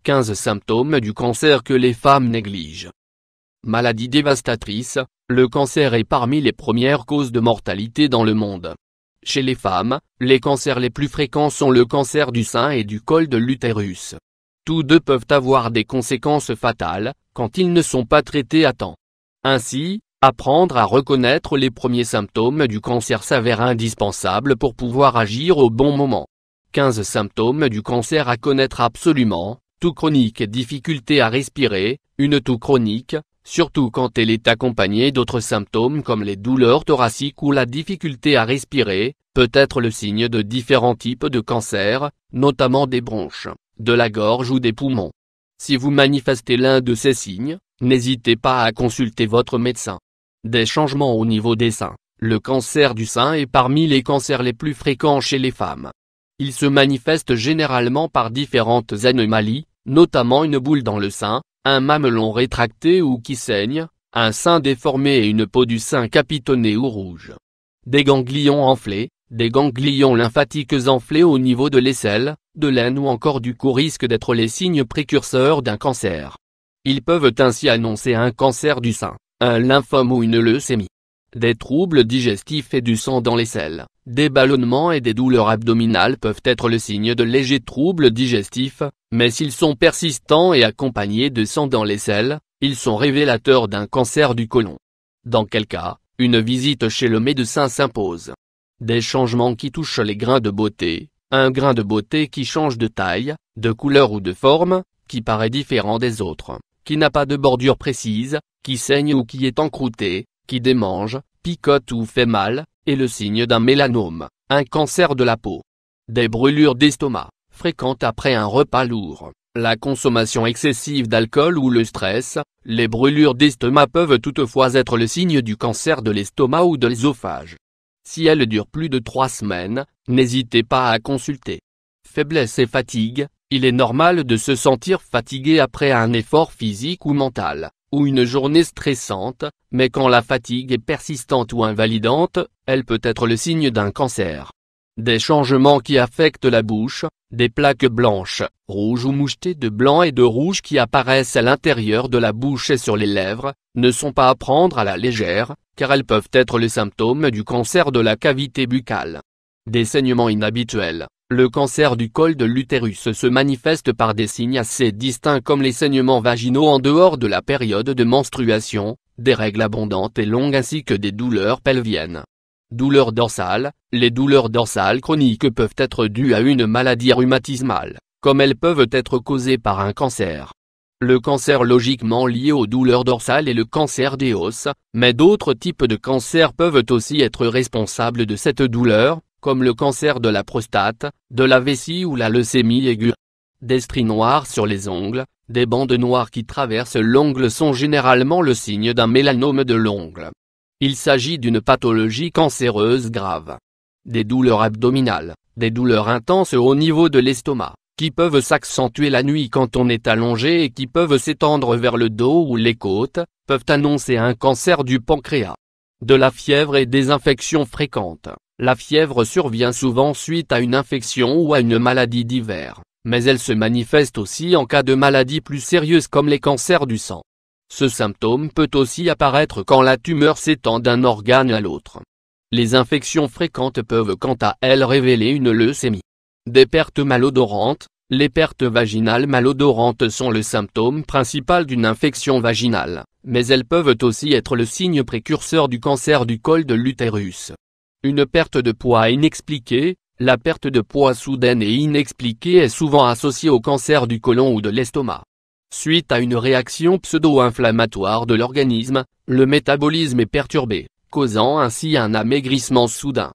15 symptômes du cancer que les femmes négligent. Maladie dévastatrice, le cancer est parmi les premières causes de mortalité dans le monde. Chez les femmes, les cancers les plus fréquents sont le cancer du sein et du col de l'utérus. Tous deux peuvent avoir des conséquences fatales, quand ils ne sont pas traités à temps. Ainsi, apprendre à reconnaître les premiers symptômes du cancer s'avère indispensable pour pouvoir agir au bon moment. 15 symptômes du cancer à connaître absolument: toux chronique et difficulté à respirer. Une toux chronique, surtout quand elle est accompagnée d'autres symptômes comme les douleurs thoraciques ou la difficulté à respirer, peut être le signe de différents types de cancer, notamment des bronches, de la gorge ou des poumons. Si vous manifestez l'un de ces signes, n'hésitez pas à consulter votre médecin. Des changements au niveau des seins. Le cancer du sein est parmi les cancers les plus fréquents chez les femmes. Il se manifeste généralement par différentes anomalies, notamment une boule dans le sein, un mamelon rétracté ou qui saigne, un sein déformé et une peau du sein capitonnée ou rouge. Des ganglions enflés, des ganglions lymphatiques enflés au niveau de l'aisselle, de l'aine ou encore du cou risquent d'être les signes précurseurs d'un cancer. Ils peuvent ainsi annoncer un cancer du sein, un lymphome ou une leucémie. Des troubles digestifs et du sang dans les selles, des ballonnements et des douleurs abdominales peuvent être le signe de légers troubles digestifs, mais s'ils sont persistants et accompagnés de sang dans les selles, ils sont révélateurs d'un cancer du côlon. Dans quel cas, une visite chez le médecin s'impose. Des changements qui touchent les grains de beauté, un grain de beauté qui change de taille, de couleur ou de forme, qui paraît différent des autres, qui n'a pas de bordure précise, qui saigne ou qui est encrouté, qui démange, picote ou fait mal, est le signe d'un mélanome, un cancer de la peau. Des brûlures d'estomac, fréquentes après un repas lourd, la consommation excessive d'alcool ou le stress. Les brûlures d'estomac peuvent toutefois être le signe du cancer de l'estomac ou de l'œsophage. Si elles durent plus de 3 semaines, n'hésitez pas à consulter. Faiblesse et fatigue, il est normal de se sentir fatigué après un effort physique ou mental, ou une journée stressante, mais quand la fatigue est persistante ou invalidante, elle peut être le signe d'un cancer. Des changements qui affectent la bouche, des plaques blanches, rouges ou mouchetées de blanc et de rouge qui apparaissent à l'intérieur de la bouche et sur les lèvres, ne sont pas à prendre à la légère, car elles peuvent être le symptôme du cancer de la cavité buccale. Des saignements inhabituels. Le cancer du col de l'utérus se manifeste par des signes assez distincts comme les saignements vaginaux en dehors de la période de menstruation, des règles abondantes et longues ainsi que des douleurs pelviennes. Douleurs dorsales. Les douleurs dorsales chroniques peuvent être dues à une maladie rhumatismale, comme elles peuvent être causées par un cancer. Le cancer logiquement lié aux douleurs dorsales est le cancer des os, mais d'autres types de cancers peuvent aussi être responsables de cette douleur, comme le cancer de la prostate, de la vessie ou la leucémie aiguë. Des stries noires sur les ongles, des bandes noires qui traversent l'ongle sont généralement le signe d'un mélanome de l'ongle. Il s'agit d'une pathologie cancéreuse grave. Des douleurs abdominales, des douleurs intenses au niveau de l'estomac, qui peuvent s'accentuer la nuit quand on est allongé et qui peuvent s'étendre vers le dos ou les côtes, peuvent annoncer un cancer du pancréas. De la fièvre et des infections fréquentes. La fièvre survient souvent suite à une infection ou à une maladie d'hiver, mais elle se manifeste aussi en cas de maladies plus sérieuses comme les cancers du sang. Ce symptôme peut aussi apparaître quand la tumeur s'étend d'un organe à l'autre. Les infections fréquentes peuvent quant à elles révéler une leucémie. Des pertes malodorantes. Les pertes vaginales malodorantes sont le symptôme principal d'une infection vaginale, mais elles peuvent aussi être le signe précurseur du cancer du col de l'utérus. Une perte de poids inexpliquée. La perte de poids soudaine et inexpliquée est souvent associée au cancer du côlon ou de l'estomac. Suite à une réaction pseudo-inflammatoire de l'organisme, le métabolisme est perturbé, causant ainsi un amaigrissement soudain.